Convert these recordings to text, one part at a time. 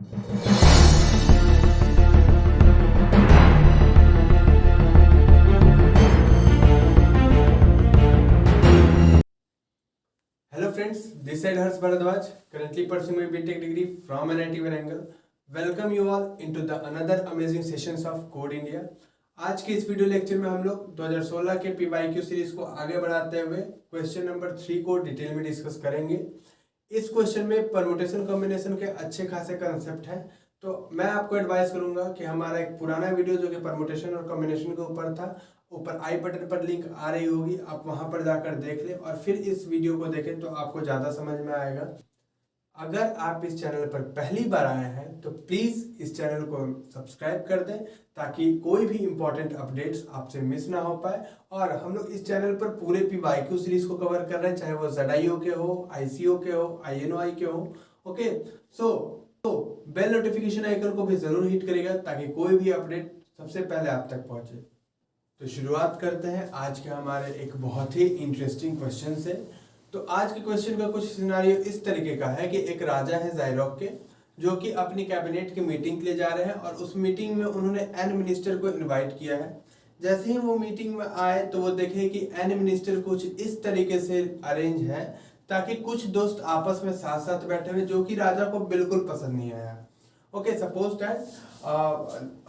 Hello friends, this side Harsh Bharadwaj, currently pursuing my BTech degree from NIT Warangal. Welcome you all into the another amazing sessions of Code India. आज के इस video lecture में हम लोग 2016 के PYQ series को आगे बढ़ाते हुए क्वेश्चन नंबर 3 को डिटेल में डिस्कस करेंगे। इस क्वेश्चन में परमुटेशन कॉम्बिनेशन के अच्छे खासे कंसेप्ट हैं, तो मैं आपको एडवाइस करूंगा कि हमारा एक पुराना वीडियो जो कि परमुटेशन और कॉम्बिनेशन के ऊपर था, ऊपर आई बटन पर लिंक आ रही होगी, आप वहां पर जाकर देख लें और फिर इस वीडियो को देखें तो आपको ज़्यादा समझ में आएगा। अगर आप इस चैनल पर पहली बार आए हैं तो प्लीज़ इस चैनल को सब्सक्राइब कर दें ताकि कोई भी इंपॉर्टेंट अपडेट्स आपसे मिस ना हो पाए। और हम लोग इस चैनल पर पूरे PYQ सीरीज को कवर कर रहे हैं, चाहे वो ZIO के हो, ICO के हो, INOI के हो। ओके, तो बेल नोटिफिकेशन आइकन को भी जरूर हिट करेगा ताकि कोई भी अपडेट सबसे पहले आप तक पहुंचे। तो शुरुआत करते हैं आज के हमारे एक बहुत ही इंटरेस्टिंग क्वेश्चन से। तो आज के क्वेश्चन का कुछ सिनारियो इस तरीके का है कि एक राजा है ज़ायरोक के, जो कि अपनी कैबिनेट की मीटिंग के लिए जा रहे हैं और उस मीटिंग में उन्होंने एन मिनिस्टर को इनवाइट किया है। जैसे ही वो मीटिंग में आए तो वो देखे कि एन मिनिस्टर कुछ इस तरीके से अरेंज है ताकि कुछ दोस्त आपस में साथ साथ बैठे हुए, जो कि राजा को बिल्कुल पसंद नहीं आया। ओके, सपोज दैट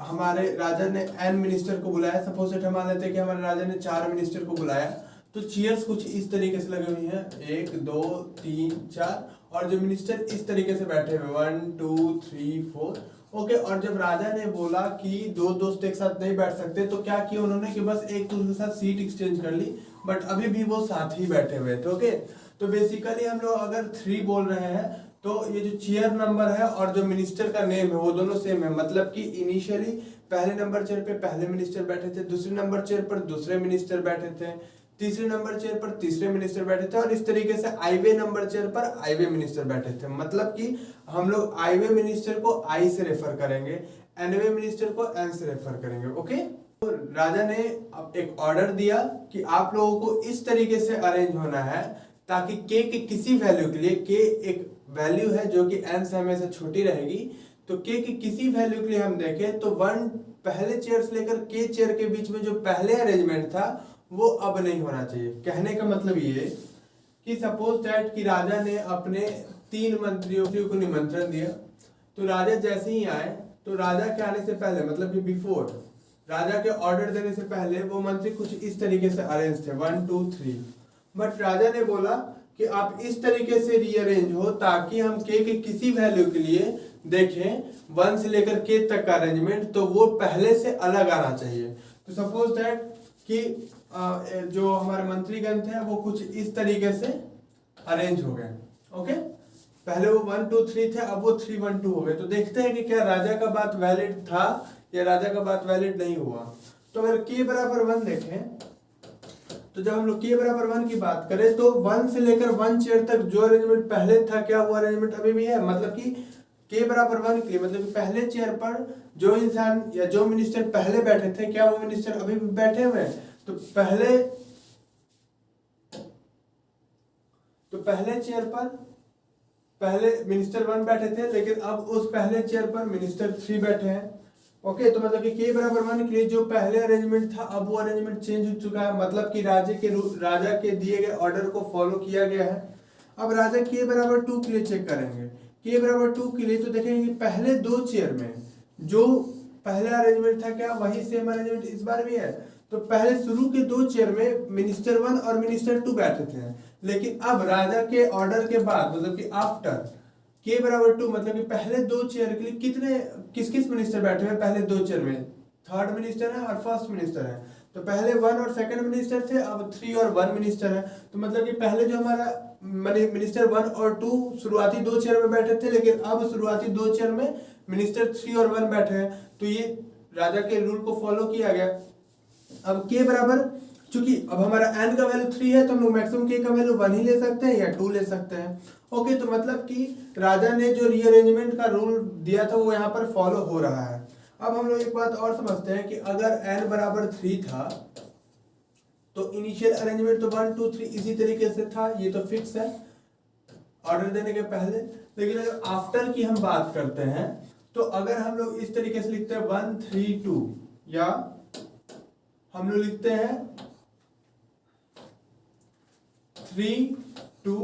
हमारे राजा ने एन मिनिस्टर को बुलाया। सपोज दैट हम मान लेते हैं कि हमारे राजा ने 4 मिनिस्टर को बुलाया, तो चेयर्स कुछ इस तरीके से लगी हुई हैं, 1 2 3 4, और जो मिनिस्टर इस तरीके से बैठे हुए 1 2 3 4। ओके, और जब राजा ने बोला कि 2 दोस्त एक साथ नहीं बैठ सकते, तो क्या किया उन्होंने कि बस एक दूसरे के साथ सीट एक्सचेंज कर ली, बट अभी भी वो साथ ही बैठे हुए थे। ओके, तो बेसिकली हम लोग अगर 3 बोल रहे हैं तो ये जो चेयर नंबर है और जो मिनिस्टर का नेम है वो दोनों सेम है। मतलब कि इनिशियली पहले नंबर चेयर पे पहले मिनिस्टर बैठे थे, दूसरे नंबर चेयर पर दूसरे मिनिस्टर बैठे थे, तीसरे नंबर चेयर पर तीसरे मिनिस्टर बैठे थे, और इस तरीके से आईवे नंबर चेयर पर आईवे मिनिस्टर बैठे थे। मतलब कि हम लोग आईवे मिनिस्टर को आई से रेफर करेंगे, एनवे मिनिस्टर को एन से रेफर करेंगे। ओके, तो राजा ने अब एक ऑर्डर दिया कि आप लोगों को इस तरीके से अरेंज होना है ताकि के किसी वैल्यू के लिए, के एक वैल्यू है जो कि एन से हमेशा छोटी रहेगी, तो के की किसी वैल्यू के लिए हम देखें तो 1 पहले चेयर से लेकर के चेयर के बीच में जो पहले अरेंजमेंट था वो अब नहीं होना चाहिए। कहने का मतलब ये कि सपोज दैट कि राजा ने अपने 3 मंत्रियों को निमंत्रण दिया, तो राजा जैसे ही आए तो राजा के आने से पहले, मतलब कि बिफोर राजा के ऑर्डर देने से पहले वो मंत्री कुछ इस तरीके से अरेंज थे 1 2 3, बट राजा ने बोला कि आप इस तरीके से रीअरेंज हो ताकि हम के किसी वैल्यू के लिए देखें 1 से लेकर के तक का अरेंजमेंट, तो वो पहले से अलग आना चाहिए। तो सपोज दैट कि जो हमारे मंत्रीगण थे वो कुछ इस तरीके से अरेंज हो गए। ओके, पहले वो 1 2 3 थे, अब वो 3 1 2 हो गए। तो देखते हैं कि क्या राजा का बात वैलिड था या राजा का बात वैलिड नहीं हुआ। तो अगर के बराबर 1 देखें, तो जब हम लोग के बराबर 1 की बात करें तो 1 से लेकर 1 चेयर तक जो अरेंजमेंट पहले था, क्या वो अरेंजमेंट अभी भी है। मतलब कि के बराबर 1 के लिए, मतलब कि पहले चेयर पर जो इंसान या जो मिनिस्टर पहले बैठे थे, क्या वो मिनिस्टर अभी भी बैठे हुए हैं। तो पहले चेयर पर पहले मिनिस्टर 1 बैठे थे, लेकिन अब उस पहले चेयर पर मिनिस्टर 3 बैठे हैं। ओके, तो मतलब कि के बराबर 1 के लिए जो पहले अरेंजमेंट था अब वो अरेंजमेंट चेंज हो चुका है। मतलब कि राजा के दिए गए ऑर्डर को फॉलो किया गया है। अब राजा के बराबर 2 के लिए चेक करेंगे। के बराबर 2 के लिए तो देखेंगे कि पहले 2 चेयर में जो पहला अरेंजमेंट था, क्या वही सेम अरेंजमेंट इस बार भी है। तो पहले शुरू के 2 चेयर में मिनिस्टर 1 और मिनिस्टर 2 बैठे थे, लेकिन अब राजा के ऑर्डर के बाद, मतलब कि आफ्टर के बराबर 2, मतलब कि पहले 2 चेयर के लिए किस किस मिनिस्टर बैठे हुए पहले 2 चेयर में, 3rd मिनिस्टर है और 1st मिनिस्टर है। तो पहले 1 और 2nd मिनिस्टर थे, अब 3 और 1 मिनिस्टर है। तो मतलब कि पहले जो हमारा मिनिस्टर 1 और 2 शुरुआती 2 चेयर में बैठे थे, लेकिन अब शुरुआती 2 चेयर में मिनिस्टर 3 और 1 बैठे हैं। तो ये राजा के रूल को फॉलो किया गया। अब के बराबर, चूंकि अब हमारा एन का वैल्यू 3 है तो हम लोग मैक्सिमम के का वैल्यू 1 ही ले सकते हैं या 2 ले सकते हैं। ओके, तो मतलब कि राजा ने जो रीअरेंजमेंट का रूल दिया था वो यहाँ पर फॉलो हो रहा है। अब हम लोग एक बात और समझते हैं कि अगर एन बराबर 3 था तो इनिशियल अरेंजमेंट तो 1 2 3 इसी तरीके से था, ये तो फिक्स है। ऑर्डर देने के पहले। लेकिन अगर आफ्टर की हम बात करते हैं तो अगर हम लोग इस तरीके से लिखते हैं 1 3 2, या हम लोग लिखते हैं 3 2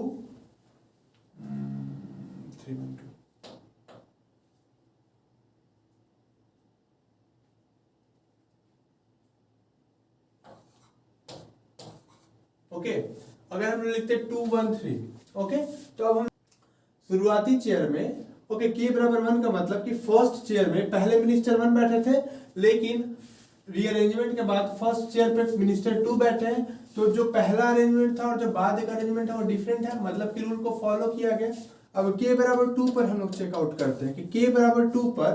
3 1 2, ओके। अगर हम लोग लिखते हैं 2 1 3, ओके, तो अब हम शुरुआती चेयर में, ओके, के बराबर 1 का मतलब कि फर्स्ट चेयर में पहले मिनिस्टर 1 बैठे थे, लेकिन रीअरेंजमेंट के बाद फर्स्ट चेयर पे मिनिस्टर 2 बैठे हैं। तो जो पहला अरेंजमेंट था और जो बाद का अरेंजमेंट है वो डिफरेंट है, मतलब कि रूल को फॉलो किया गया। अब के बराबर 2 पर हम लोग चेकआउट करते हैं कि के बराबर 2 पर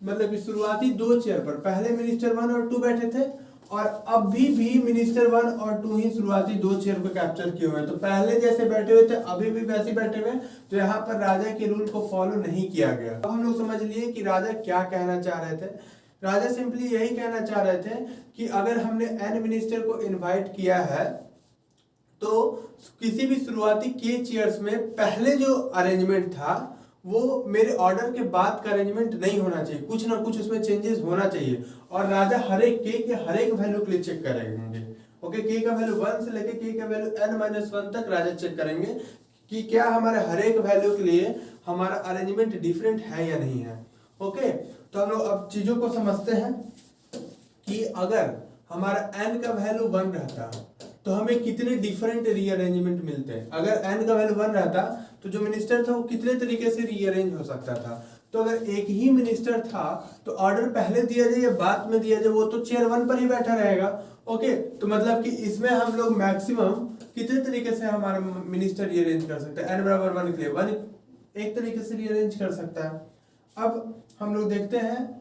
मतलब कि शुरुआती दो चेयर पर पहले मिनिस्टर 1 और 2 बैठे थे, और अभी भी मिनिस्टर 1 और 2 ही शुरुआती दो चेयर को कैप्चर किए हुए हैं। तो पहले जैसे बैठे हुए थे अभी भी वैसे बैठे हुए हैं, तो यहाँ पर राजा के रूल को फॉलो नहीं किया गया। अब हम लोग समझ लिए कि राजा क्या कहना चाह रहे थे। राजा सिंपली यही कहना चाह रहे थे कि अगर हमने एन मिनिस्टर को इनवाइट किया है तो किसी भी शुरुआती के चेयर्स में पहले जो अरेंजमेंट था वो मेरे ऑर्डर के बाद का अरेंजमेंट नहीं होना चाहिए, कुछ ना कुछ उसमें चेंजेस होना चाहिए। और राजा हर एक के हर एक वैल्यू के लिए चेक करेंगे, ओके, के का वैल्यू 1 से लेके के का वैल्यू n-1 तक राजा चेक करेंगे कि क्या हमारे हर एक वैल्यू के लिए हमारा अरेंजमेंट डिफरेंट है या नहीं है, ओके। तो हम लोग अब चीजों को समझते हैं कि अगर हमारा n का वैल्यू 1 रहता तो हमें कितने डिफरेंट रीअरेंजमेंट मिलते हैं। अगर n का वैल्यू 1 रहता तो जो मिनिस्टर था वो कितने तरीके से रीअरेंज हो सकता था। तो अगर एक ही मिनिस्टर था तो ऑर्डर पहले दिया जाए या बाद में दिया जाए वो तो चेयर 1 पर ही बैठा रहेगा, ओके। तो मतलब कि इसमें हम लोग मैक्सिमम कितने तरीके से हमारा मिनिस्टर रीअरेंज कर सकते हैं। n बराबर 1 के लिए 1 एक तरीके से रीअरेंज कर सकता है। अब हम लोग देखते हैं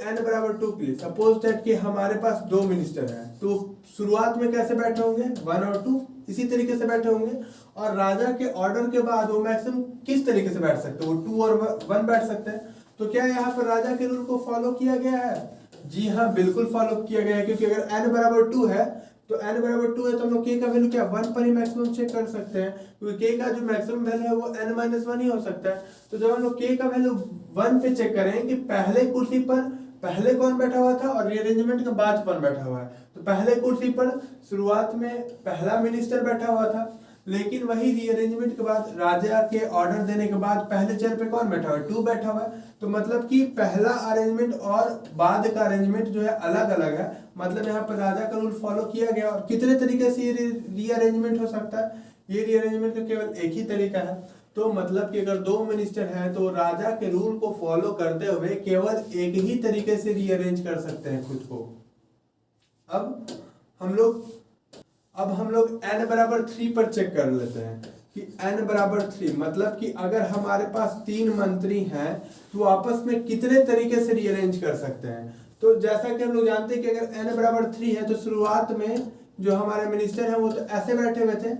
n बराबर 2 के लिए। सपोज दैट कि हमारे पास दो मिनिस्टर हैं, तो शुरुआत में कैसे बैठे होंगे 1 और 2 इसी तरीके से बैठे होंगे, और राजा के ऑर्डर के बाद वो मैक्सिमम किस तरीके से बैठ सकते हैं, वो 2 और 1 बैठ सकते हैं। तो क्या यहाँ पर राजा के रूल को फॉलो किया गया है? जी हाँ, बिल्कुल फॉलो किया गया है, क्योंकि अगर n बराबर 2 है तो n बराबर 2 है तो हम लोग k का वैल्यू क्या 1 पर ही मैक्सिमम चेक कर सकते हैं, क्योंकि k का जो मैक्सिमम वैल्यू है वो n-1 ही हो सकता है। तो जब हम लोग k का वैल्यू 1 पे चेक करें कि पहले कुर्सी पर पहले कौन बैठा हुआ था और रीअरेंजमेंट के बाद कौन बैठा हुआ है, तो पहले कुर्सी पर शुरुआत में पहला मिनिस्टर बैठा हुआ था, लेकिन वही रीअरेंजमेंट के बाद राजा के ऑर्डर देने के बाद पहले चेयर पे कौन बैठा हुआ है 2 बैठा हुआ है। तो मतलब कि पहला अरेंजमेंट और बाद का अरेंजमेंट जो है अलग अलग है, मतलब यहाँ पर राजा का रूल फॉलो किया गया। और कितने तरीके से ये रीअरेंजमेंट हो सकता है, ये रीअरेंजमेंट का केवल एक ही तरीका है। तो मतलब कि अगर दो मिनिस्टर हैं तो राजा के रूल को फॉलो करते हुए केवल एक ही तरीके से रीअरेंज कर सकते हैं खुद को। अब हम लोग n बराबर 3 पर चेक कर लेते हैं कि n बराबर 3 मतलब कि अगर हमारे पास 3 मंत्री हैं तो आपस में कितने तरीके से रीअरेंज कर सकते हैं। तो जैसा कि हम लोग जानते हैं कि अगर n बराबर 3 है तो शुरुआत में जो हमारे मिनिस्टर हैं वो तो ऐसे बैठे हुए थे,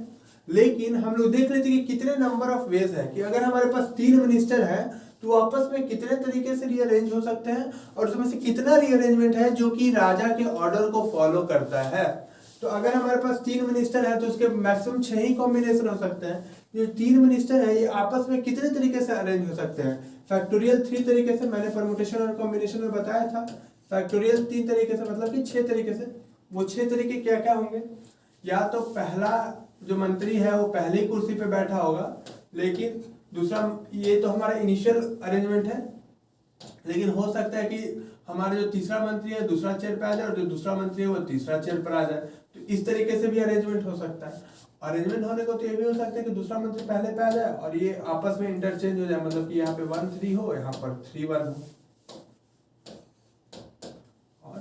लेकिन हम लोग देख लेते कि कितने नंबर ऑफ वेज है कि अगर हमारे पास 3 मिनिस्टर हैं तो आपस में कितने तरीके से रीअरेंज हो सकते हैं, और उसमें से कितना रीअरेंजमेंट है जो कि राजा के ऑर्डर को फॉलो करता है। तो अगर हमारे पास 3 मिनिस्टर है तो उसके मैक्सिमम 6 ही कॉम्बिनेशन हो सकते हैं। ये 3 मिनिस्टर है ये आपस में कितने तरीके से अरेंज हो सकते हैं, फैक्टोरियल 3 तरीके से, मैंने परमुटेशन और कॉम्बिनेशन में बताया था। फैक्टोरियल 3 तरीके से मतलब कि 6 तरीके से। वो 6 तरीके क्या क्या होंगे, या तो पहला जो मंत्री है वो पहली कुर्सी पे बैठा होगा, लेकिन दूसरा ये तो हमारा इनिशियल अरेंजमेंट है, लेकिन हो सकता है कि हमारा जो तीसरा मंत्री है दूसरा चेयर पे आ जाए और जो दूसरा मंत्री है वो तीसरा चेयर पर आ जाए। तो इस तरीके से भी अरेंजमेंट हो सकता है। अरेंजमेंट होने को तो ये भी हो सकता है कि दूसरा मंत्री पहले पे आ जाए और ये आपस में इंटरचेंज हो जाए, मतलब कि यहाँ पे 1 3 हो, यहाँ पर 3 1 हो। और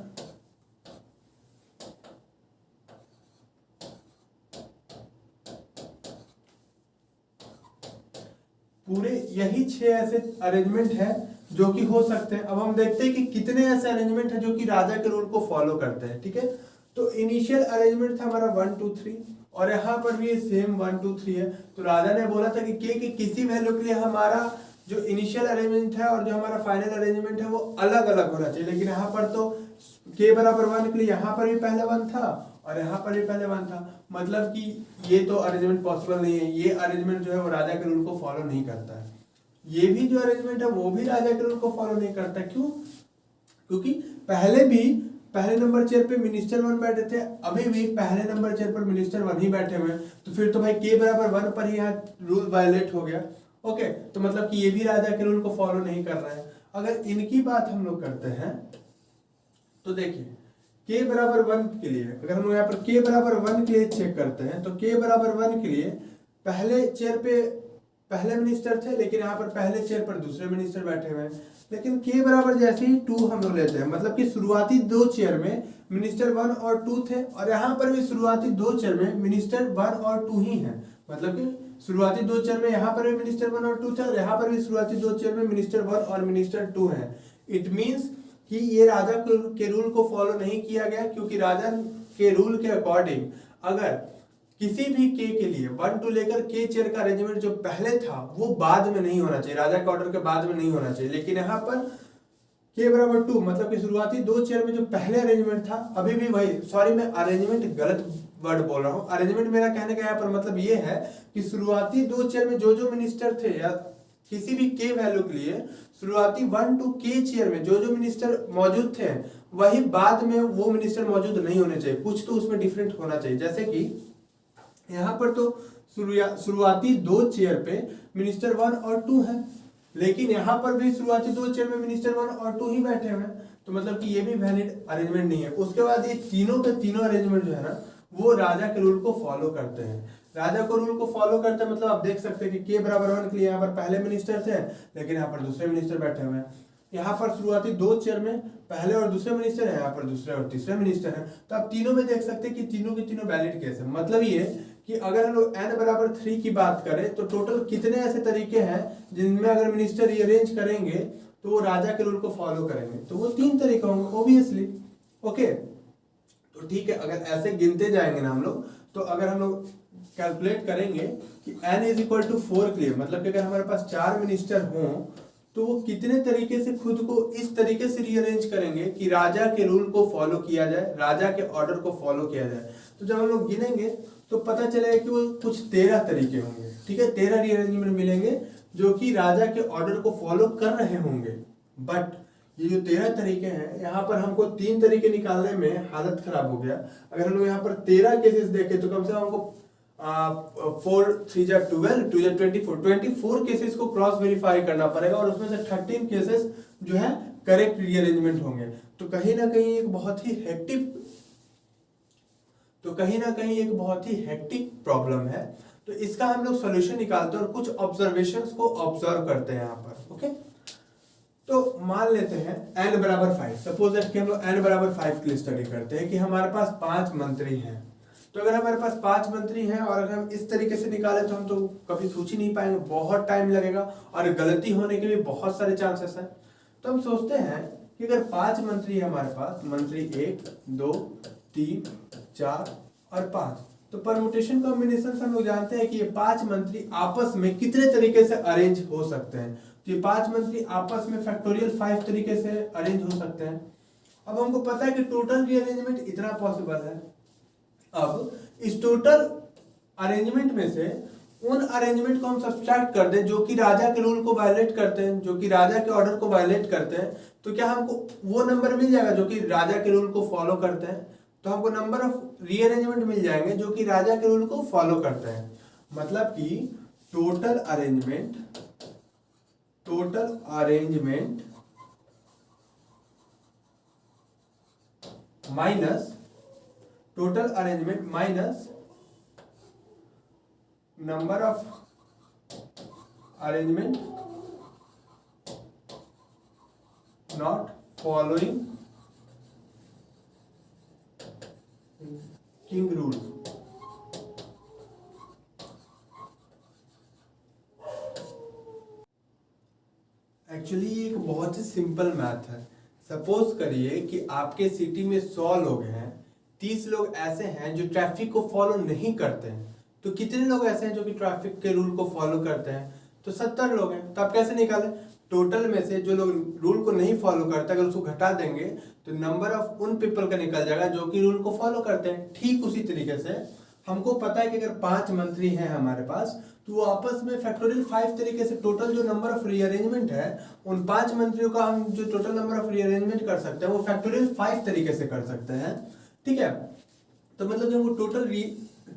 पूरे यही 6 ऐसे अरेंजमेंट है जो कि हो सकते हैं। अब हम देखते हैं कि कितने ऐसे अरेंजमेंट है जो कि राजा के रूल को फॉलो करते हैं, ठीक है। तो इनिशियल अरेंजमेंट था हमारा 1 2 3, और यहाँ पर भी सेम 1 2 3 है। तो राजा ने बोला था कि के की किसी वैल्यू के लिए हमारा जो इनिशियल अरेंजमेंट है और जो हमारा फाइनल अरेंजमेंट है वो अलग अलग होना चाहिए, लेकिन यहाँ पर तो के बराबर 1 के लिए यहाँ पर भी पहले 1 था और यहाँ पर भी पहले 1 था, मतलब कि ये तो अरेंजमेंट पॉसिबल नहीं है। ये अरेंजमेंट जो है वो राजा के रूल को फॉलो नहीं करता है। ये भी जो अरेंजमेंट है वो भी राजा के रूल को फॉलो नहीं करता। क्यों? क्योंकि पहले भी पहले नंबर चेयर पे मिनिस्टर 1 बैठे थे, अभी भी पहले नंबर चेयर पर मिनिस्टर 1 ही बैठे हुए हैं। तो फिर तो भाई k बराबर 1 पर ही यहाँ रूल वायलेट हो गया। ओके, तो मतलब कि ये भी राजा के रूल को फॉलो नहीं कर रहा है। अगर इनकी बात हम लोग करते हैं तो देखिए k बराबर 1 के लिए, अगर हम लोग यहाँ पर k बराबर 1 के लिए चेक करते हैं तो k बराबर 1 के लिए पहले चेयर पे पहले मिनिस्टर थे, लेकिन यहाँ पर पहले चेयर पर दूसरे मिनिस्टर बैठे हुए हैं। लेकिन k बराबर जैसे ही 2 हम लोग लेते हैं, मतलब कि शुरुआती 2 चेयर में मिनिस्टर 1 और 2 थे, और यहाँ पर भी शुरुआती 2 चेयर में मिनिस्टर 1 और 2 ही हैं। मतलब कि शुरुआती 2 चेयर में यहाँ पर भी मिनिस्टर 1 और 2 थे, और यहाँ पर भी शुरुआती 2 चेयर में मिनिस्टर 1 और मिनिस्टर 2 हैं। इट मीन्स कि ये राजा के रूल को फॉलो नहीं किया गया, क्योंकि राजा के रूल के अकॉर्डिंग अगर किसी भी k के लिए 1 टू लेकर k चेयर का अरेंजमेंट जो पहले था वो बाद में नहीं होना चाहिए, राजा के ऑर्डर के बाद में नहीं होना चाहिए। लेकिन यहाँ पर k बराबर 2, मतलब कि शुरुआती 2 चेयर में जो पहले अरेंजमेंट था, अभी भी वही, सॉरी मैं अरेंजमेंट गलत वर्ड बोल रहा हूँ। अरेंजमेंट मेरा कहने का यहाँ पर मतलब ये है कि शुरुआती 2 चेयर में जो जो मिनिस्टर थे या किसी भी k वैल्यू के लिए शुरुआती 1 टू k चेयर में जो जो मिनिस्टर मौजूद थे, वही बाद में वो मिनिस्टर मौजूद नहीं होने चाहिए। कुछ तो उसमें डिफरेंट होना चाहिए। जैसे कि यहाँ पर तो शुरुआती 2 चेयर पे मिनिस्टर 1 और 2 है, लेकिन यहाँ पर भी शुरुआती 2 चेयर में मिनिस्टर 1 और 2 ही बैठे हुए हैं। तो मतलब कि ये भी वैलिड अरेंजमेंट नहीं है। उसके बाद ये तीनों के तीनों अरेंजमेंट जो है ना वो राजा के रूल को फॉलो करते हैं। राजा को रूल को फॉलो करते हैं, मतलब आप देख सकते हैं कि k बराबर 1 के लिए यहाँ पर पहले मिनिस्टर थे, लेकिन यहाँ पर दूसरे मिनिस्टर बैठे हुए हैं। यहाँ पर शुरुआती 2 चेयर में पहले और दूसरे मिनिस्टर है, यहाँ पर दूसरे और तीसरे मिनिस्टर हैं। तो आप तीनों में देख सकते हैं कि तीनों के तीनों वैलिड केस है। मतलब ये कि अगर हम लोग n बराबर 3 की बात करें तो टोटल कितने ऐसे तरीके हैं जिनमें अगर मिनिस्टर रीअरेंज करेंगे तो वो राजा के रूल को फॉलो करेंगे, तो वो 3 तरीके होंगे ऑब्वियसली। ओके, तो ठीक है, अगर ऐसे गिनते जाएंगे ना हम लोग, तो अगर हम लोग कैलकुलेट करेंगे कि n इज इक्वल टू 4 के लिए, मतलब कि अगर हमारे पास 4 मिनिस्टर हों तो वो कितने तरीके से खुद को इस तरीके से रीअरेंज करेंगे कि राजा के रूल को फॉलो किया जाए, राजा के ऑर्डर को फॉलो किया जाए। तो जब हम लोग गिनेंगे तो पता चलेगा कि वो कुछ 13 तरीके होंगे। ठीक है, 13 रीअरेंजमेंट मिलेंगे जो कि राजा के ऑर्डर को फॉलो कर रहे होंगे। बट ये जो 13 तरीके हैं, यहाँ पर हमको 3 तरीके निकालने में हालत खराब हो गया। अगर हम लोग यहाँ पर 13 केसेस देखें तो कम से कम हमको 4 3 जा 12 2 जा 24 केसेस को क्रॉस वेरीफाई करना पड़ेगा, और उसमें से 13 केसेस जो है करेक्ट रीअरेंजमेंट होंगे। तो कहीं ना कहीं एक बहुत ही हेक्टिक प्रॉब्लम है। तो इसका हम लोग सॉल्यूशन निकालते हैं और कुछ ऑब्जर्वेशंस को ऑब्जर्व करते हैं यहाँ पर। ओके, तो मान लेते हैं n बराबर 5, सपोज दैट कि हम लोग n बराबर 5 के लिए स्टडी करते हैं कि हमारे पास 5 मंत्री हैं। तो अगर हमारे पास 5 मंत्री हैं और अगर हम इस तरीके से निकालें तो हम तो कभी सोच ही नहीं पाएंगे, बहुत टाइम लगेगा और गलती होने के भी बहुत सारे चांसेस हैं। तो हम सोचते हैं कि अगर 5 मंत्री है हमारे पास, मंत्री 1 2 3 4 और 5, तो परमुटेशन कॉम्बिनेशन से हम लोग जानते हैं कि ये 5 मंत्री आपस में कितने तरीके से अरेंज हो सकते हैं। तो ये 5 मंत्री आपस में फैक्टोरियल 5 तरीके से अरेंज हो सकते हैं। अब हमको पता है कि टोटल रीअरेंजमेंट इतना पॉसिबल है। अब इस टोटल अरेंजमेंट में से उन अरेंजमेंट को हम सब्सट्रैक्ट कर दें जो कि राजा के रूल को वायलेट करते हैं, जो कि राजा के ऑर्डर को वायलेट करते हैं, तो क्या हमको वो नंबर मिल जाएगा जो कि राजा के रूल को फॉलो करते हैं? तो हमको नंबर ऑफ रीअरेंजमेंट मिल जाएंगे जो कि राजा के रूल को फॉलो करते हैं। मतलब कि total arrangement minus number of arrangement not following king rule. Actually ये एक बहुत ही सिंपल मैथ है। सपोज करिए कि आपके सिटी में 100 लोग हैं, 30 लोग ऐसे हैं जो ट्रैफिक को फॉलो नहीं करते हैं। तो कितने लोग ऐसे हैं जो कि ट्रैफिक के रूल को फॉलो करते हैं? तो 70 लोग हैं। तो आप कैसे निकालें? टोटल में से जो लोग रूल को नहीं फॉलो करते अगर उसको घटा देंगे तो नंबर ऑफ उन पीपल का निकल जाएगा जो कि रूल को फॉलो करते हैं। ठीक उसी तरीके से हमको पता है कि अगर 5 मंत्री हैं हमारे पास तो वो आपस में फैक्टोरियल 5 तरीके से टोटल जो नंबर ऑफ रीअरेंजमेंट है उन 5 मंत्रियों का हम जो टोटल नंबर ऑफ रीअरेंजमेंट कर सकते हैं वो फैक्टोरियल 5 तरीके से कर सकते हैं। ठीक है, तो मतलब कि हमको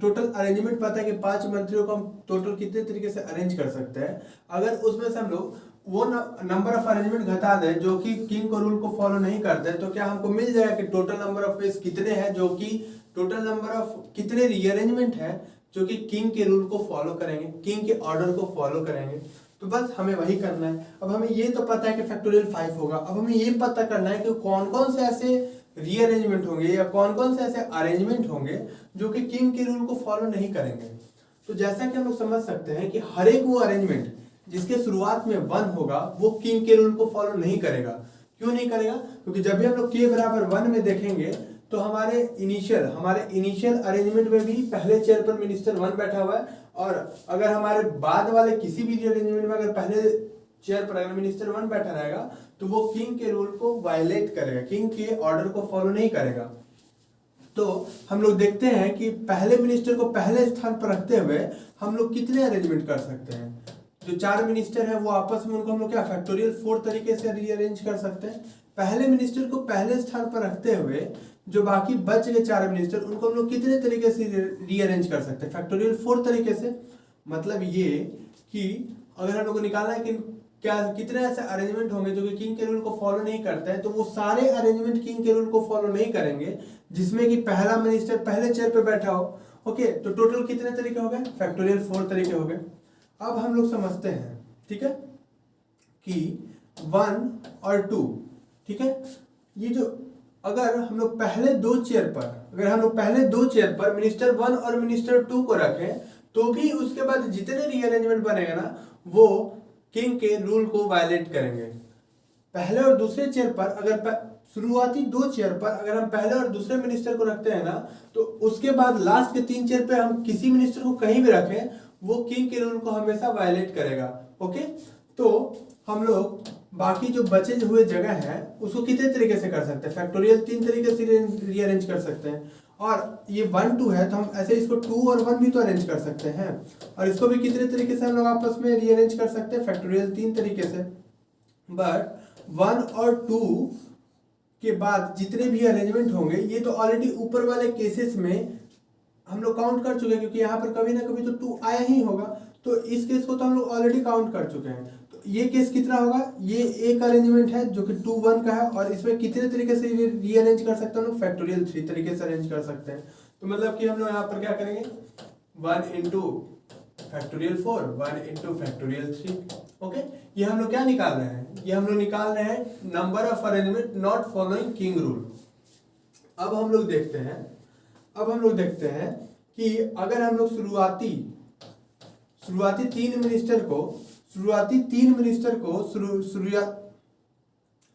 टोटल अरेंजमेंट पता है कि 5 मंत्रियों को हम टोटल कितने तरीके से अरेंज कर सकते हैं। अगर उसमें से हम लोग वो नंबर ऑफ अरेंजमेंट घटा दें जो कि किंग को रूल को फॉलो नहीं करते तो क्या हमको मिल जाएगा कि टोटल नंबर ऑफ वेज कितने हैं, जो कि टोटल नंबर ऑफ कितने रीअरेंजमेंट है जो कि किंग के रूल को फॉलो करेंगे, किंग के ऑर्डर को फॉलो करेंगे। तो बस हमें वही करना है। अब हमें ये तो पता है कि फैक्टोरियल 5 होगा, अब हमें ये पता करना है कि कौन कौन से ऐसे रीअरेंजमेंट होंगे या कौन कौन से ऐसे अरेंजमेंट होंगे जो कि किंग के रूल को फॉलो नहीं करेंगे। तो जैसा कि हम लोग समझ सकते हैं कि हर एक वो अरेंजमेंट जिसके शुरुआत में 1 होगा वो किंग के रूल को फॉलो नहीं करेगा। क्यों नहीं करेगा? क्योंकि जब भी हम लोग k बराबर 1 में देखेंगे तो हमारे इनिशियल अरेंजमेंट में भी पहले चेयर पर मिनिस्टर 1 बैठा हुआ है, और अगर हमारे बाद वाले किसी भी अरेंजमेंट में अगर पहले चेयर पर अगर मिनिस्टर 1 बैठा रहेगा तो वो किंग के रूल को वायलेट करेगा, किंग के ऑर्डर को फॉलो नहीं करेगा। तो हम लोग देखते हैं कि पहले मिनिस्टर को पहले स्थान पर रखते हुए हम लोग कितने अरेंजमेंट कर सकते हैं। जो 4 मिनिस्टर हैं वो आपस में उनको हम लोग क्या फैक्टोरियल 4 तरीके से रीअरेंज कर सकते हैं। पहले मिनिस्टर को पहले स्थान पर रखते हुए जो बाकी बच गए 4 मिनिस्टर उनको हम लोग कितने तरीके से रीअरेंज कर सकते हैं, फैक्टोरियल 4 तरीके से। मतलब ये कि अगर हम लोग को निकालना है कि क्या कितने ऐसे अरेंजमेंट होंगे जो कि किंग के रूल को फॉलो नहीं करते हैं, तो वो सारे अरेंजमेंट किंग के रूल को फॉलो नहीं करेंगे जिसमें कि पहला मिनिस्टर पहले चेयर पे बैठा हो। ओके, तो टोटल कितने तरीके हो गए? फैक्टोरियल 4 तरीके हो गए। अब हम लोग समझते हैं, ठीक है, कि 1 और 2, ठीक है, ये जो अगर हम लोग पहले दो चेयर पर मिनिस्टर 1 और मिनिस्टर 2 को रखें तो भी उसके बाद जितने रीअरेंजमेंट बनेगा ना वो किंग के रूल को वायलेट करेंगे। पहले और दूसरे चेयर पर अगर शुरुआती 2 चेयर पर अगर हम पहले और दूसरे मिनिस्टर को रखते हैं ना तो उसके बाद लास्ट के 3 चेयर पे हम किसी मिनिस्टर को कहीं भी रखें वो किंग के रूल को हमेशा वायलेट करेगा। ओके, तो हम लोग बाकी जो बचे हुए जगह है उसको कितने तरीके से कर सकते हैं? फैक्टोरियल 3 तरीके से रीअरेंज कर सकते हैं। और ये 1 2 है तो हम ऐसे इसको 2 और 1 भी तो अरेंज कर सकते हैं, और इसको भी कितने तरीके से हम लोग आपस में रीअरेंज कर सकते हैं? फैक्टोरियल 3 तरीके से। बट 1 और 2 के बाद जितने भी अरेंजमेंट होंगे ये तो ऑलरेडी ऊपर वाले केसेस में हम लोग काउंट कर चुके हैं, क्योंकि यहाँ पर कभी ना कभी तो 2 आया ही होगा, तो इस केस को तो हम लोग ऑलरेडी काउंट कर चुके हैं। तो ये केस कितना होगा? ये एक अरेंजमेंट है जो कि 2 1 का है, और इसमें कितने तरीके से रीअरेंज कर सकते हैं हम लोग? फैक्टोरियल 3 तरीके से अरेंज कर सकते हैं। तो मतलब कि हम लोग यहाँ पर क्या करेंगे? 1 into factorial 4 1 into factorial 3। Okay, ये हम लोग क्या निकाल रहे हैं? ये हम लोग निकाल रहे हैं number of arrangement not following king rule. अब हम लोग देखते हैं कि अगर हम लोग शुरुआती 3 मिनिस्टर को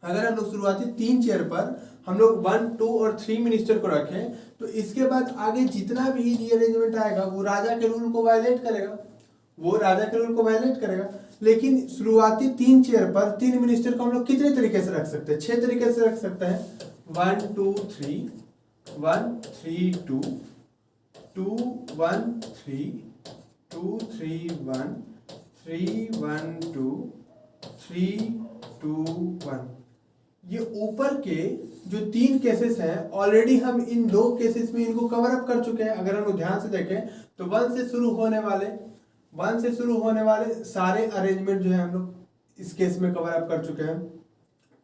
अगर हम लोग शुरुआती 3 चेयर पर हम लोग 1 2 और 3 मिनिस्टर को रखें तो इसके बाद आगे जितना भी रीअरेंजमेंट आएगा वो राजा के रूल को वायलेट करेगा। लेकिन शुरुआती 3 चेयर पर 3 मिनिस्टर को हम लोग कितने तरीके से रख सकते हैं? 6 तरीके से रख सकते हैं। 1 2 3 1 3 2 2 1 3 2 3 1 3 1 2 3 2 1। ये ऊपर के जो 3 केसेस हैं ऑलरेडी हम इन 2 केसेस में इनको कवर अप कर चुके हैं। अगर हम लोग ध्यान से देखें तो 1 से शुरू होने वाले सारे अरेंजमेंट जो है हम लोग इस केस में कवर अप कर चुके हैं,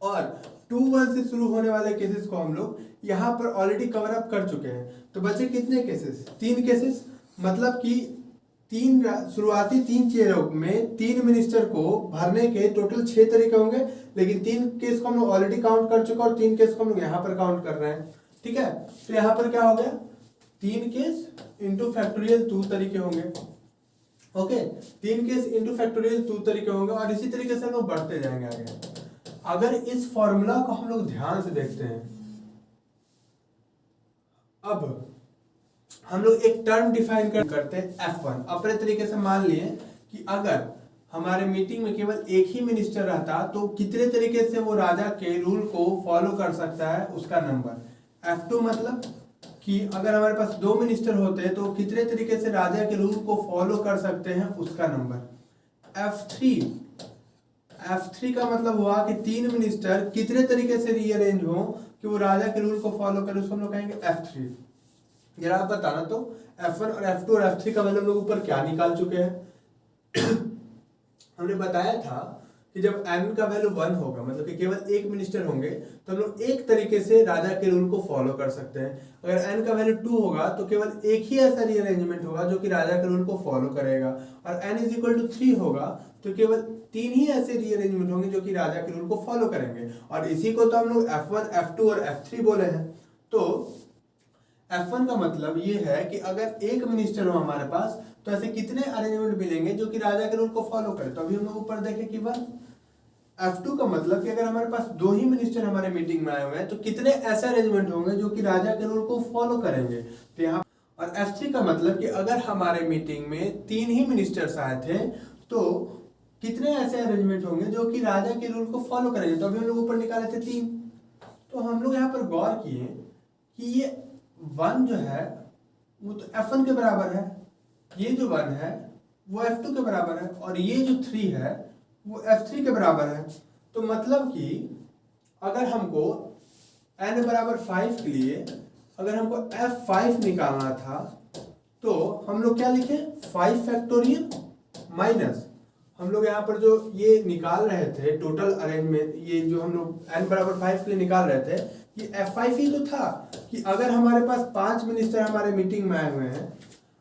और 2 1 से शुरू होने वाले केसेस को हम लोग यहाँ पर ऑलरेडी कवर अप कर चुके हैं। तो बचे कितने केसेस? 3 केसेस। मतलब कि शुरुआती 3 चेयरों में 3 मिनिस्टर को भरने के टोटल 6 तरीके होंगे, लेकिन 3 केस को हम लोग ऑलरेडी काउंट कर चुके हैं और 3 केस को हम लोग यहाँ पर काउंट कर रहे हैं। ठीक है, तो यहाँ पर क्या हो गया? 3 केस इंटू फैक्टोरियल 2 तरीके होंगे। ओके, 3 केस इंटू फैक्टोरियल 2 तरीके होंगे, और इसी तरीके से हम लोग बढ़ते जाएंगे आगे। अगर इस फॉर्मूला को हम लोग ध्यान से देखते हैं, अब हम लोग एक टर्म डिफाइन करते हैं F1। अपने तरीके से मान लिए कि अगर हमारे मीटिंग में केवल एक ही मिनिस्टर रहता तो कितने तरीके से वो राजा के रूल को फॉलो कर सकता है उसका नंबर। F2 मतलब कि अगर हमारे पास 2 मिनिस्टर होते तो कितने तरीके से राजा के रूल को फॉलो कर सकते हैं उसका नंबर। F3 का मतलब हुआ कि 3 मिनिस्टर कितने तरीके से रीअरेंज हो कि वो राजा के रूल को फॉलो करे, उसको हम लोग कहेंगे F3। जरा आप बताना तो F1 और F2 और F3 का वैल्यू हम लोग ऊपर क्या निकाल चुके हैं। हमने बताया था कि जब n का वैल्यू 1 होगा मतलब कि केवल एक मिनिस्टर होंगे तो हम लोग एक तरीके से राजा के रूल को फॉलो कर सकते हैं। अगर n का वैल्यू 2 होगा तो केवल एक ही ऐसा रीअरेंजमेंट होगा जो कि राजा के रूल को फॉलो करेगा, और n इज इक्वल टू 3 होगा तो केवल 3 ही ऐसे रीअरेंजमेंट होंगे जो कि राजा के रूल को फॉलो करेंगे। और इसी को तो हम लोग F1, F2 और F3 बोले हैं। तो F1 का मतलब ये है कि अगर एक मिनिस्टर हो हमारे पास तो ऐसे कितने अरेंजमेंट मिलेंगे जो कि राजा के रूल को फॉलो करे। तो अभी हम लोग ऊपर देखें कि 1। F2 का मतलब कि अगर हमारे पास 2 ही मिनिस्टर हमारे मीटिंग में आए हुए हैं तो कितने ऐसे अरेंजमेंट होंगे जो कि राजा के रूल को फॉलो करेंगे। तो यहाँ और F3 का मतलब कि अगर हमारे मीटिंग में 3 ही मिनिस्टर्स आए थे तो कितने ऐसे अरेंजमेंट होंगे जो कि राजा के रूल को फॉलो करेंगे। तो अभी हम लोग ऊपर निकाले थे 3। तो हम लोग यहाँ पर गौर किए कि ये 1 जो है वो तो F1 के बराबर है, ये जो 1 है वो F2 के बराबर है, और ये जो 3 है वो F3 के बराबर है। तो मतलब कि अगर हमको n बराबर 5 के लिए अगर हमको F5 निकालना था तो हम लोग क्या लिखे 5 फैक्टोरियल माइनस हम लोग यहाँ पर जो ये निकाल रहे थे टोटल अरेंजमेंट, ये जो हम लोग n बराबर 5 के लिए निकाल रहे थे कि F5 ही तो था कि अगर हमारे पास 5 मिनिस्टर हमारे मीटिंग में आए हुए हैं,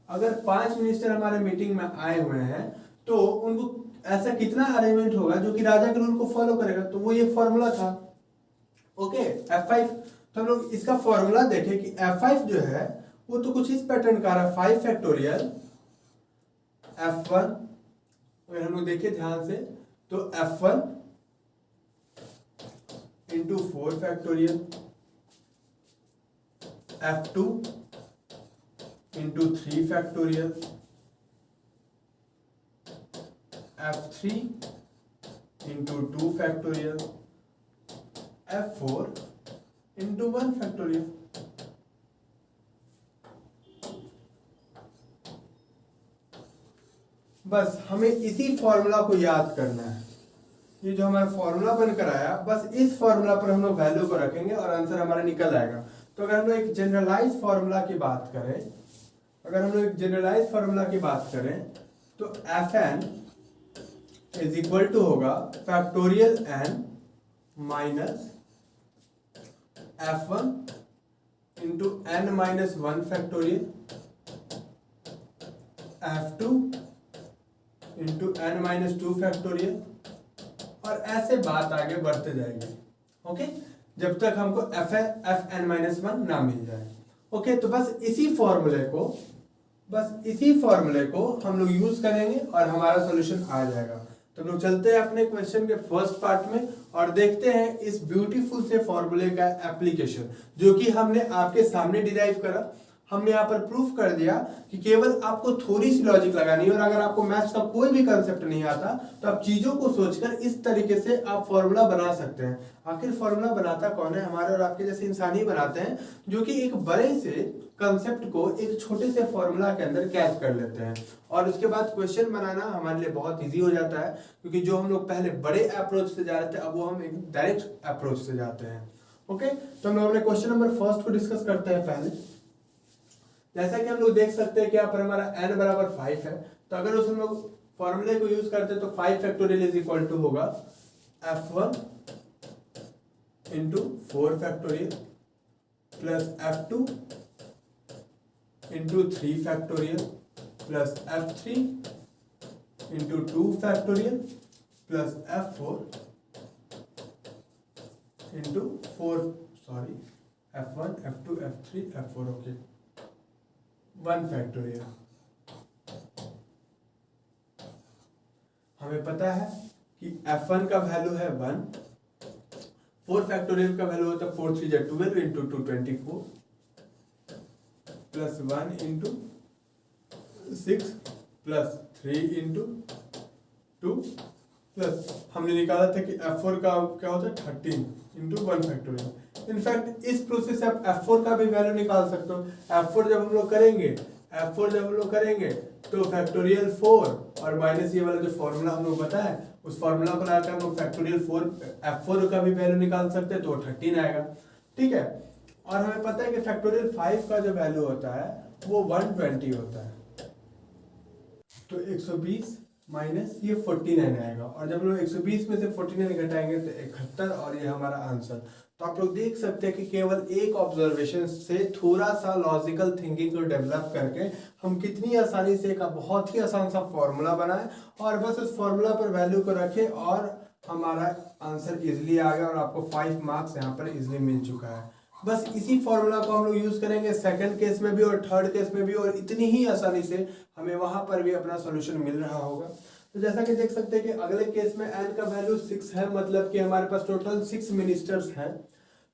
अगर 5 मिनिस्टर हमारे मीटिंग में आए हुए हैं तो उनको ऐसा कितना अरेंजमेंट होगा जो कि राजा के रूल को फॉलो करेगा। तो वो ये फॉर्मूला था। Okay F5। तो हम लोग इसका फॉर्मूला देखें कि F5 जो है वो तो कुछ इस पैटर्न का रहा 5 फैक्टोरियल F1। अगर हम लोग देखें ध्यान से तो F1 into 4 factorial, F2 into 3 factorial, F3 into 2 factorial, F4 into 1 factorial. बस हमें इसी फॉर्मूला को याद करना है। ये जो हमारा फॉर्मूला बनकर आया बस इस फॉर्मूला पर हम लोग वैल्यू को रखेंगे और आंसर हमारा निकल आएगा। तो अगर हम लोग एक जनरलाइज फॉर्मूला की बात करें, अगर हम लोग एक जनरलाइज फॉर्मूला की बात करें तो Fn इज इक्वल टू होगा factorial n minus F1 into n minus 1 factorial, F2 into n minus 2 factorial, और ऐसे बात आगे बढ़ते जाएगी। ओके, जब तक हमको Fn माइनस 1 ना मिल जाए। ओके, तो बस इसी फॉर्मूले को हम लोग यूज करेंगे और हमारा सॉल्यूशन आ जाएगा। तो हम लोग चलते हैं अपने क्वेश्चन के फर्स्ट पार्ट में और देखते हैं इस ब्यूटीफुल से फॉर्मूले का एप्लीकेशन जो कि हमने आपके सामने डिराइव करा। हमने यहाँ पर प्रूफ कर दिया कि केवल आपको थोड़ी सी लॉजिक लगानी है, और अगर आपको मैथ्स का कोई भी कंसेप्ट नहीं आता तो आप चीजों को सोचकर इस तरीके से आप फॉर्मूला बना सकते हैं। आखिर फॉर्मूला बनाता कौन है? हमारे और आपके जैसे इंसान ही बनाते हैं जो कि एक बड़े से कंसेप्ट को एक छोटे से फॉर्मूला के अंदर कैच कर लेते हैं, और उसके बाद क्वेश्चन बनाना हमारे लिए बहुत ईजी हो जाता है, क्योंकि जो हम लोग पहले बड़े अप्रोच से जा रहे थे अब वो हम एक डायरेक्ट अप्रोच से जाते हैं। ओके, तो हम लोग अपने क्वेश्चन नंबर फर्स्ट को डिस्कस करते हैं। पहले जैसा कि हम लोग देख सकते हैं कि यहाँ पर हमारा n बराबर 5 है, तो अगर उस हम लोग फॉर्मूले को यूज करते हैं तो 5 फैक्टोरियल इज इक्वल टू होगा F1 into 4 factorial plus F2 into 3 factorial plus F3 into 2 factorial plus F4 into 4 sorry F1 F2 F3 F4 okay 1 factorial. हमें पता है कि F1 का वैल्यू है 1, 4 फैक्टोरियल का वैल्यू होता है 4 3 12 into 2 24 plus 1 into 6 plus 3 into plus हमने निकाला था कि F4 का क्या होता है 13 इंटू 1 फैक्टोरियल। इनफैक्ट इस प्रोसेस से आप F4 का भी वैल्यू निकाल सकते हो। F4 जब हम लोग करेंगे तो फैक्टोरियल 4 और माइनस ये वाला जो फॉर्मूला हम लोग बताया उस फॉर्मूला पर आकर हम लोग फैक्टोरियल 4 F4 का भी वैल्यू निकाल सकते हैं तो 13 आएगा। ठीक है, और हमें पता है कि फैक्टोरियल 5 का जो वैल्यू होता है वो 120 होता है, तो 120 माइनस ये 49 आएगा, और जब हम लोग 120 में से 49 घटाएंगे तो 71, और ये हमारा आंसर। तो आप लोग देख सकते हैं कि केवल एक ऑब्जर्वेशन से थोड़ा सा लॉजिकल थिंकिंग को डेवलप करके हम कितनी आसानी से एक बहुत ही आसान सा फॉर्मूला बनाए और बस उस फॉर्मूला पर वैल्यू को रखे और हमारा आंसर इजिली आ गया और आपको 5 मार्क्स यहाँ पर इजिली मिल चुका है। बस इसी फॉर्मूला को हम लोग यूज करेंगे सेकंड केस में भी और थर्ड केस में भी, और इतनी ही आसानी से हमें वहां पर भी अपना सॉल्यूशन मिल रहा होगा। तो जैसा कि देख सकते हैं कि अगले केस में n का वैल्यू 6 है, मतलब कि हमारे पास टोटल 6 मिनिस्टर्स हैं।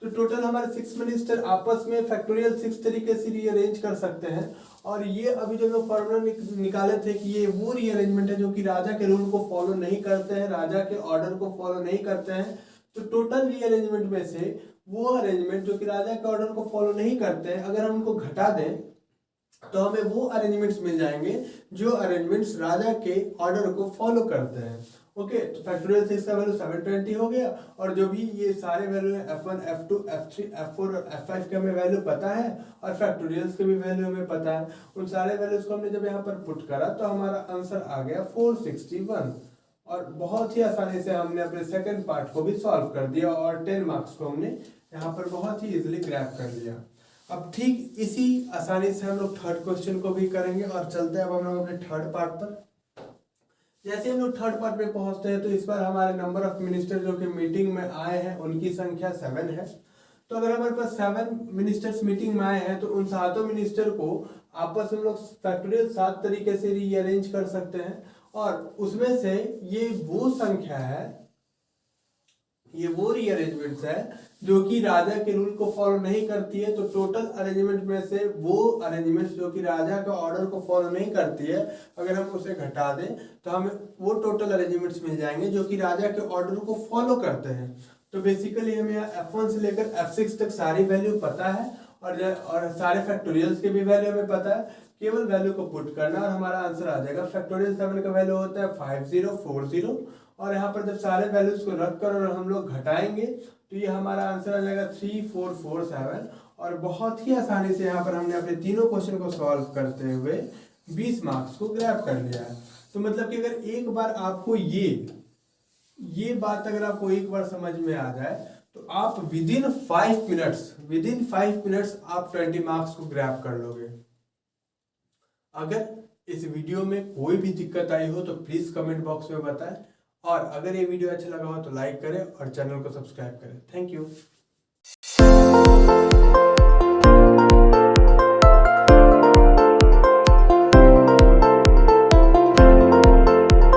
तो टोटल हमारे 6 मिनिस्टर आपस में फैक्टोरियल 6 तरीके से रीअरेंज कर सकते हैं, और ये अभी जो लोग फॉर्मूला निकाले थे कि ये वो रीअरेंजमेंट है जो कि राजा के रूल को फॉलो नहीं करते हैं, राजा के ऑर्डर को फॉलो नहीं करते हैं। तो टोटल रीअरेंजमेंट में से वो अरेंजमेंट जो कि राजा के ऑर्डर को फॉलो नहीं करते हैं, अगर हम उनको घटा दें तो हमें वो अरेंजमेंट्स मिल जाएंगे जो अरेंजमेंट्स राजा के ऑर्डर को फॉलो करते हैं। ओके, तो फैक्टोरियल 6 का वैल्यू 720 हो गया, और जो भी ये सारे वैल्यू है F1, F2, F3, F4 और F5 के हमें वैल्यू पता है, और फैक्टोरियल्स के भी वैल्यू हमें पता है। उन सारे वैल्यूज को हमने जब यहाँ पर पुट करा तो हमारा आंसर आ गया 461, और बहुत ही आसानी से हमने अपने सेकंड पार्ट को भी सॉल्व कर दिया और 10 मार्क्स को हमने यहाँ पर बहुत ही इजीली ग्रैब कर लिया। अब ठीक इसी आसानी से हम लोग थर्ड क्वेश्चन को भी करेंगे, और चलते हैं अब हम लोग अपने थर्ड पार्ट पर। जैसे हम लोग थर्ड पार्ट पे पहुंचते हैं तो इस बार हमारे नंबर ऑफ मिनिस्टर जो कि मीटिंग में आए हैं उनकी संख्या 7 है। तो अगर हमारे पास 7 मिनिस्टर्स मीटिंग में आए हैं तो उन सातों मिनिस्टर को आपस में लोग फैक्टोरियल 7 तरीके से रीअरेंज कर सकते हैं, और उसमें से ये वो संख्या है, ये वो रीअरेंजमेंट्स है जो कि राजा के रूल को फॉलो नहीं करती है। तो टोटल अरेंजमेंट में से वो अरेंजमेंट्स जो कि राजा का ऑर्डर को फॉलो नहीं करती है, अगर हम उसे घटा दें तो हमें वो टोटल अरेंजमेंट्स मिल जाएंगे जो कि राजा के ऑर्डर को फॉलो करते हैं। तो बेसिकली हमें यहाँ F1 से लेकर F6 तक सारी वैल्यू पता है, और सारे फैक्टोरियल्स के भी वैल्यू हमें पता है। केवल वैल्यू को पुट करना और हमारा आंसर आ जाएगा। फैक्टोरियल 7 का वैल्यू होता है 5040, और यहाँ पर जब सारे वैल्यूज को रख कर और हम लोग घटाएंगे तो ये हमारा आंसर आ जाएगा 3447, और बहुत ही आसानी से यहाँ पर हमने अपने तीनों क्वेश्चन को सॉल्व करते हुए 20 मार्क्स को ग्रैब कर लिया है। तो मतलब कि अगर एक बार आपको ये बात अगर आपको एक बार समझ में आ जाए तो आप विदिन 5 मिनट्स आप 20 मार्क्स को ग्रैब कर लोगे। अगर इस वीडियो में कोई भी दिक्कत आई हो तो प्लीज कमेंट बॉक्स में बताएं, और अगर ये वीडियो अच्छा लगा हो तो लाइक करें और चैनल को सब्सक्राइब करें। Thank you.